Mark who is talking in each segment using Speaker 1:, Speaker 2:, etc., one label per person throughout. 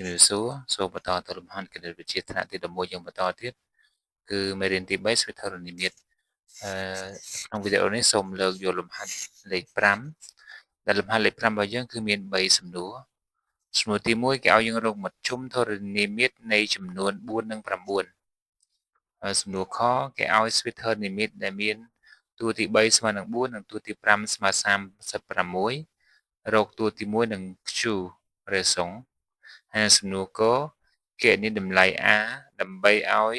Speaker 1: ជំរាបសួរសូមបន្តទៅលំហាត់គណិតវិទ្យាថ្នាក់ទី11យ៉ាងបន្តទៀតគឺមេរៀនទី3សវិធរនិមិត្តអឺក្នុងវីដេអូនេះសូមលើកយកលំហាត់លេខ5ដែលលំហាត់លេខ5របស់យើងគឺមាន3សំណួរសំណួរទី1គេឲ្យយើងរកមធ្យមធរនិមិត្តនៃចំនួន4និង9ហើយសំណួរខគេឲ្យសវិធរនិមិត្តដែលមានតួទី3ស្មើនឹង4និងតួទី5ស្មើ36រកតួទី1និង Q រេសុងហើយសំណួរកគេនេះតម្លៃ a ដើម្បីឲ្យ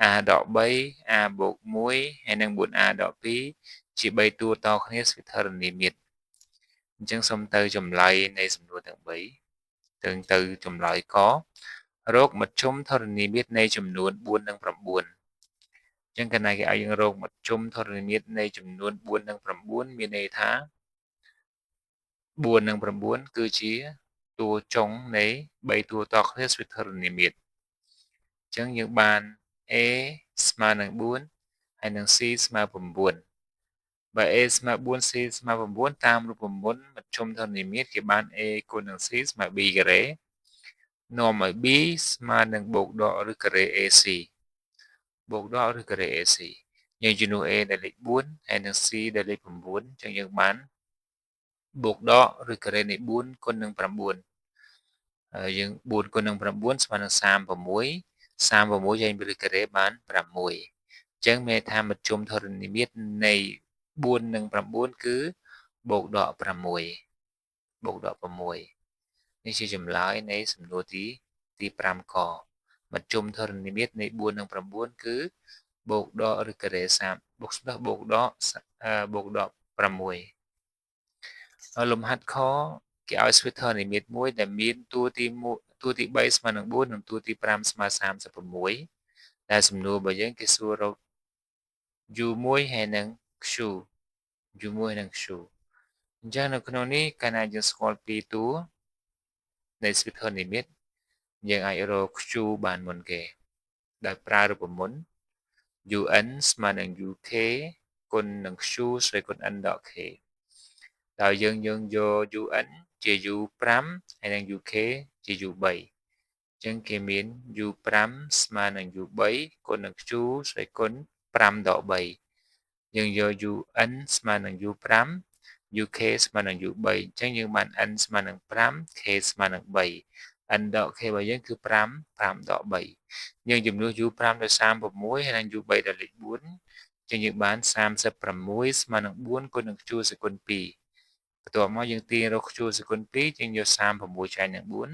Speaker 1: a ដក3 a បូក1ហើយនិង 4a ដក2ជា3តួតគ្នាស្វេធរនិមិត្តអញ្ចឹងសូមទៅចម្លើយនៃសំណួរទាំង3ទៅចម្លើយករកមធ្យមធរនិមិត្តនៃចំនួន4និង9អញ្ចឹងកាលណាគេឲ្យយើងរកមធ្យមធរនិមិត្តនៃចំនួន4និង9មានន័យថា4និង9គឺជាតួចុងនៃ3តួតគ្នាស្វេធរនិមិត្តអញ្ចឹងយើងបាន a ស្មើនឹង4ហើយនឹង c ស្មើ9បើ a ស្មើ4 c ស្មើ9តាមរូបមន្តមធ្យមធរនិមិត្តគេបាន a គុណនឹង c ស្មើ b ការ៉េនាំឲ្យ b ស្មើនឹងបូកដកឬការ៉េ ac បូកដកឬការ៉េ ac យើងជំនួស a ដែលលេខ4ហើយនឹង c ដែលលេខ9អញ្ចឹងយើងបានបូកដកឬការ៉េនៃ4គុណនឹង9យើង4គុណនឹង9ស្មើនឹង36 36យើងឬការ៉េបាន6អញ្ចឹងមានថាមធ្យមធរនិមិត្តនៃ4និង9គឺបូកដក6បូកដក6នេះជាចម្លើយនៃសំណួរទី5កមធ្យមធរនិមិត្តនៃ4និង9គឺបូកដកឬការ៉េ30បូកដក6ហើយលំហាត់ខគេឲ្យស្វេធរនិមិត្តមួយដែលមានតួទី3ស្មើនឹង4និងតួទី5ស្មើ36ដែលសំណួររបស់យើងគេសួររក u1 ហើយនឹង q u1 និង q អញ្ចឹងនៅក្នុងនេះកាលណាយើងស្គាល់ពីតួនៃស្វេធរនិមិត្តយើងអាចរក q បានមុនគេដោយប្រើរូបមន្ត un ស្មើនឹង uk គុណនឹង q ស្រីគុណ n ដក k ដោយយើងយក un ជា u5 ហើយនឹង uk ជា u3 អញ្ចឹងគេមាន u5 ស្មើនឹង u3 គុណនឹង q ស្រីគុណ5ដក3យើងយក un ស្មើនឹង u5 uk ស្មើនឹង u3 អញ្ចឹងយើងបាន n ស្មើនឹង5 k ស្មើនឹង3 n ដក k របស់យើងគឺ5ដក3យើងចំនួន u5 ដោយ36ហើយនឹង u3 ដោយលេខ4អញ្ចឹងយើងបាន36ស្មើនឹង4គុណនឹង q សគុណ2បន្ទាប់មកយើងទាញរក q សគុណ2យើងយក36ចែកនឹង4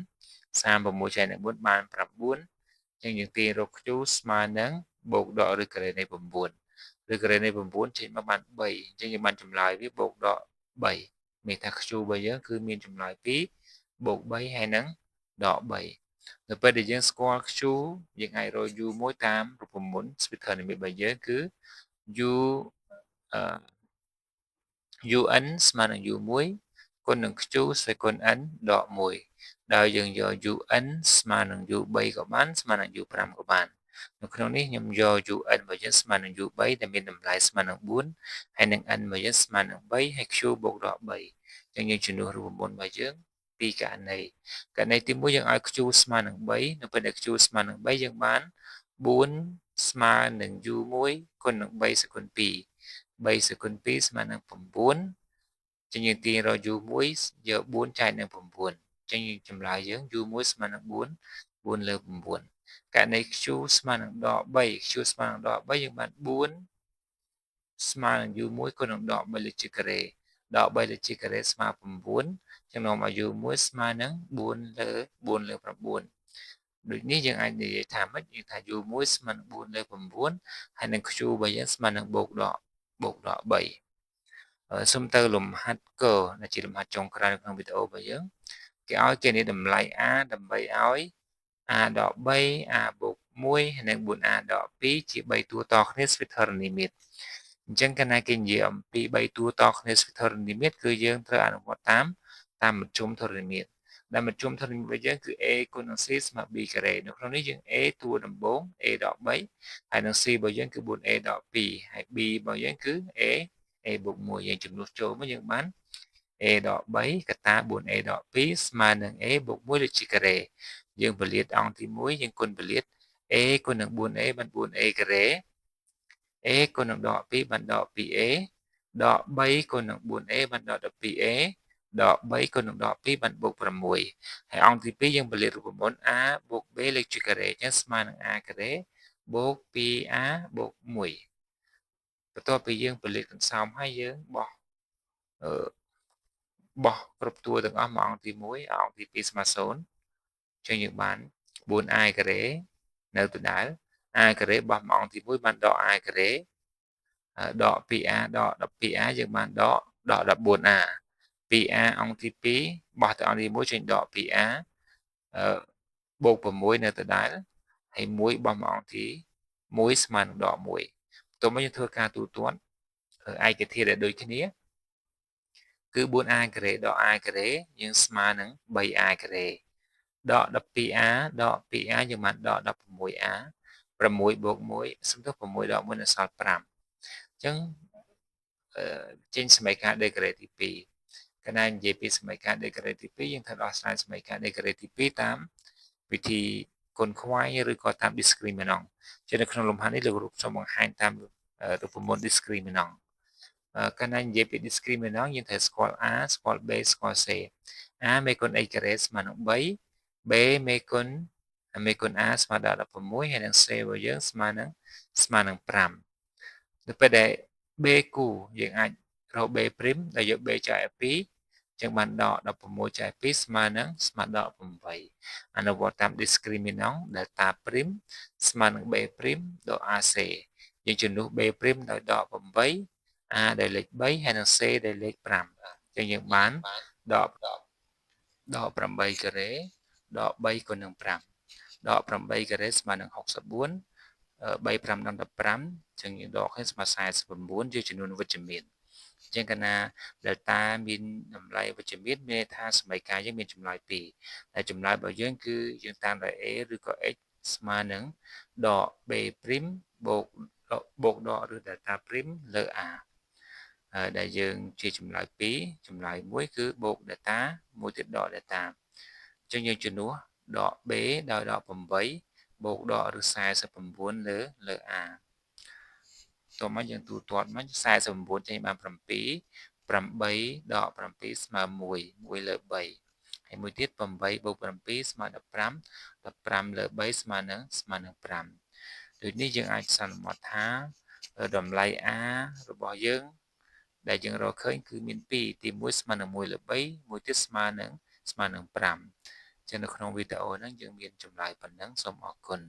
Speaker 1: 36ចែកនឹង4បាន9អញ្ចឹងយើងទាញរក q ស្មើនឹងបូកដកឬការ៉េនៃ9ឬការ៉េនៃ9ចេញមកបាន3អញ្ចឹងយើងបានចម្លើយវាបូកដក3មានថា q របស់យើងគឺមានចម្លើយ2បូក3ហើយនឹងដក3នៅពេលដែលយើងស្គាល់ q យើងអាចរក u មួយតាមរូបមន្តស្វេធរនិមិត្តរបស់យើងគឺ u un ស្មើនឹង u1 គុណនឹង q ស្រីគុណ n ដក1ដោយយើងយក un ស្មើនឹង u3 ក៏បានស្មើនឹង u5 ក៏បាននៅក្នុងនេះខ្ញុំយក un របស់យើងស្មើនឹង u3 ដែលមានតម្លៃស្មើនឹង4ហើយនឹង n របស់យើងស្មើនឹង3ហើយ q បូកដក3អញ្ចឹងយើងជំនួសរូបមន្តរបស់យើងពីករណីទី1យើងឲ្យ q ស្មើនឹង3នៅពេលដែល q ស្មើនឹង3យើងបាន4ស្មើនឹង u1 គុណនឹង3សគុណ2 3សគុណ2ស្មើនឹង9ចឹងយើងទាញរក u1 យក4ចែកនឹង9ចឹងចម្លើយយើង u1 ស្មើនឹង4 4លើ9ករណី q ស្មើនឹងដក3 q ស្មើនឹងដក3យើងបាន4ស្មើនឹង u1 គុណនឹងដក3លើជាការ៉េដក3លើជាការ៉េស្មើ9ចឹងនាំឲ្យ u1 ស្មើនឹង4លើ9ដូចនេះយើងអាចនិយាយថាម៉េចយើងថា u1 ស្មើនឹង4លើ9ហើយនឹង q របស់យើងស្មើនឹងបូកដក3សូមទៅលំហាត់កដែលជាលំហាត់ចុងក្រោយនៅក្នុងវីដេអូរបស់យើងគេឲ្យគេនេះតម្លៃ a ដើម្បីឲ្យ a ដក3 a បូក1ហើយនិង 4a ដក2ជា3តួតគ្នាស្វេធរនិមិត្តអញ្ចឹងកាលណាគេនិយាយអំពី3តួតគ្នាស្វេធរនិមិត្តគឺយើងត្រូវអនុវត្តតាមមធ្យមធរនិមិត្តដែលមធ្យមធរនិមិត្តរបស់យើងគឺ a គុណនឹង c ស្មើ b ការ៉េនៅក្នុងនេះយើង a តួដំបូង a ដក3ហើយនឹង c របស់យើងគឺ 4a ដក2ហើយ b របស់យើងគឺ a បូក1យើងចំនួនចូលមកយើងបាន a ដក3កតា 4a ដក2ស្មើនឹង a បូក1លើជាការ៉េយើងពលាតអង្គទី1យើងគុណពលាត a គុណនឹង 4a បាន 4a ការ៉េ a គុណនឹងដក2បានដក 2a ដក3គុណនឹង 4a បានដក 12a ដក3គុណនឹងដក2បានបូក6ហើយអង្គទី2យើងពលាតរូបមន្ត a បូក b លេខជាការ៉េអញ្ចឹងស្មើនឹង a ការ៉េបូក 2a បូក1បន្ទាប់ពីយើងពលាតកន្សោមហើយយើងបោះគ្រប់តួទាំងអស់មកអង្គទី1អង្គទី2ស្មើ0អញ្ចឹងយើងបាន 4a ការ៉េនៅដដែល a ការ៉េបោះមកអង្គទី1បានដក a ការ៉េដក 2a ដក 12a យើងបានដក 14a 2a អង្គទី2បោះទៅអង្គទី1ចេញដក 2a បូក6នៅដដែលហើយ1បោះមកអង្គទី1ស្មើនឹងដក1បន្ទាប់មកយើងធ្វើការទូទាត់ឯកធាតុដែលដូចគ្នាគឺ 4a ការ៉េដក a ការ៉េយើងស្មើនឹង 3a ការ៉េដក 12a ដក 2a យើងបានដក 16a 6បូក1សំទោស6ដក1នៅសល់5អញ្ចឹងចេញសមីការដេការ៉េទី2កាលណានិយាយពីសមីការដេការ៉េទី2យើងត្រូវដោះស្រាយសមីការដេការ៉េទី2តាមវិធីគុណខ្វែងឬក៏តាម discriminant ជានៅក្នុងលំហាត់នេះលោកគ្រូសូមបង្ហាញតាមរូបមន្ត discriminant កាលណានិយាយពី discriminant យើងត្រូវស្គាល់ a ស្គាល់ b ស្គាល់ c a មេគុណ a ការ៉េស្មើនឹង3 b មេគុណa ស្មើដល់16ហើយនឹង c របស់យើងស្មើនឹង5នៅពេលដែល b គូយើងអាចរក b' ដែលយក b ចែកឲ្យ2ចឹងបានដក16ចែក2ស្មើដល់8អនុវត្តតាម discriminant delta' ស្មើនឹង b' ដក ac យើងជំនួស b' ដោយដក8 a ដោយលេខ3ហើយនឹង c ដោយលេខ5ចឹងយើងបានដក8ការ៉េដក3គុណនឹង5ដក8ការ៉េស្មើនឹង64 3 5ដល់15ចឹងយើងដកឲ្យស្មើ49ជាចំនួនវិជ្ជមានអញ្ចឹងកាលណា delta មានតម្លៃវិជ្ជមានមានន័យថាសមីការយើងមានចម្លើយ2ហើយចម្លើយរបស់យើងគឺយើងតាមដោយ a ឬក៏ x ស្មើនឹងដក b' បូកដកឬ delta' លើ a ដែលយើងជាចម្លើយ2ចម្លើយ1គឺបូក delta មួយទៀតដក delta អញ្ចឹងយើងជំនួសដក b ដោយដក8បូកដកឬ49លើ a តោះមកយើងទូទាត់មក49ចេញបាន7 8ដក7ស្មើ1 1លើ3ហើយមួយទៀត8បូក7ស្មើ15 15លើ3ស្មើនឹង5ដូចនេះយើងអាចសន្មតថាតម្លៃ a របស់យើងដែលយើងរកឃើញគឺមាន2ទី1ស្មើនឹង1លើ3មួយទៀតស្មើនឹង5ចឹងនៅក្នុងវីដេអូហ្នឹងយើងមានចម្លើយប៉ុណ្ណឹងសូមអរគុណ